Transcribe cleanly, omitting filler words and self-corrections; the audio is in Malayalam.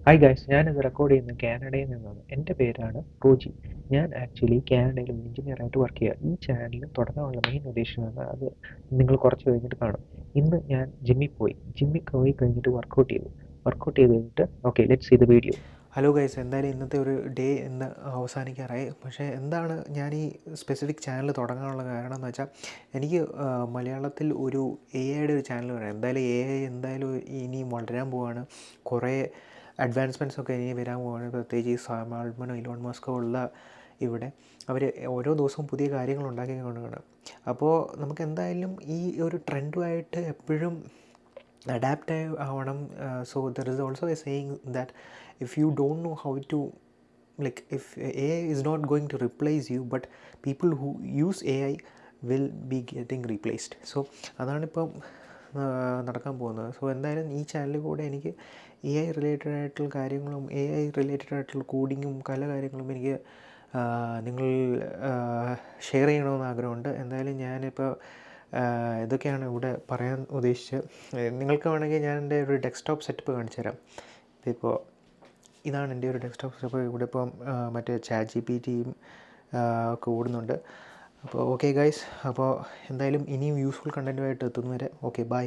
ഹായ് ഗൈസ്, ഞാനിത് റെക്കോർഡ് ചെയ്യുന്നത് കാനഡയിൽ നിന്നാണ്. എൻ്റെ പേരാണ് റോജി. ഞാൻ ആക്ച്വലി കാനഡയിൽ ഒരു എഞ്ചിനീയറായിട്ട് വർക്ക് ചെയ്യുക. ഈ ചാനൽ തുടങ്ങാനുള്ള മെയിൻ ഉദ്ദേശം എന്ന് അത് നിങ്ങൾ കുറച്ച് കഴിഞ്ഞിട്ട് കാണും. ഇന്ന് ഞാൻ ജിമ്മിൽ പോയി കഴിഞ്ഞിട്ട് വർക്കൗട്ട് ചെയ്തു. വർക്കൗട്ട് ചെയ്ത് കഴിഞ്ഞിട്ട് okay let's see the video. Hello guys, എന്തായാലും ഇന്നത്തെ ഒരു ഡേ ഇന്ന് അവസാനിക്കാറായി. പക്ഷേ എന്താണ് ഞാൻ ഈ സ്പെസിഫിക് ചാനൽ തുടങ്ങാനുള്ള കാരണം എന്ന് വെച്ചാൽ എനിക്ക് മലയാളത്തിൽ ഒരു എ ഐയുടെ ഒരു ചാനൽ വേണം. എന്തായാലും എ ഐ എന്തായാലും ഇനി വളരാൻ പോവാണ്. കുറേ അഡ്വാൻസ്മെൻറ്റ്സ് ഒക്കെ ഇനി വരാൻ പോവാണ്. പ്രത്യേകിച്ച് ഈ സാം ആൾട്ട്മനോ ഇലോൺ മസ്കോ ഉള്ള ഇവിടെ അവർ ഓരോ ദിവസവും പുതിയ കാര്യങ്ങൾ ഉണ്ടാക്കിക്കൊണ്ടാണ്. അപ്പോൾ നമുക്ക് എന്തായാലും ഈ ഒരു ട്രെൻഡുമായിട്ട് എപ്പോഴും അഡാപ്റ്റ് ആവണം. So there is also a saying that if you don't know how to if AI is not going to replace you, but people who use AI will be getting replaced. So അതാണിപ്പം നടക്കാൻ പോകുന്നത്. സോ എന്തായാലും ഈ ചാനലിൽ കൂടെ എനിക്ക് AI റിലേറ്റഡ് ആയിട്ടുള്ള കാര്യങ്ങളും AI റിലേറ്റഡ് ആയിട്ടുള്ള കോഡിങ്ങും പല കാര്യങ്ങളും എനിക്ക് നിങ്ങൾ ഷെയർ ചെയ്യണമെന്ന് ആഗ്രഹമുണ്ട്. എന്തായാലും ഞാനിപ്പോൾ ഇതൊക്കെയാണ് ഇവിടെ പറയാൻ ഉദ്ദേശിച്ചത്. നിങ്ങൾക്ക് വേണമെങ്കിൽ ഞാൻ എൻ്റെ ഒരു ഡെസ്ക്ടോപ്പ് സെറ്റപ്പ് കാണിച്ചു തരാം. ഇപ്പോൾ ഇതാണ് എൻ്റെ ഒരു ഡെസ്ക്ടോപ്പ് സെറ്റപ്പ്. ഇവിടെ ഇപ്പം മറ്റേ ChatGPT ഒക്കെ ഓടുന്നുണ്ട്. അപ്പോൾ ഓക്കെ ഗൈസ്, അപ്പോൾ എന്തായാലും ഇനിയും യൂസ്ഫുൾ കണ്ടൻറ്റുമായിട്ട് എത്തുന്നവരെ ഓക്കെ ബൈ.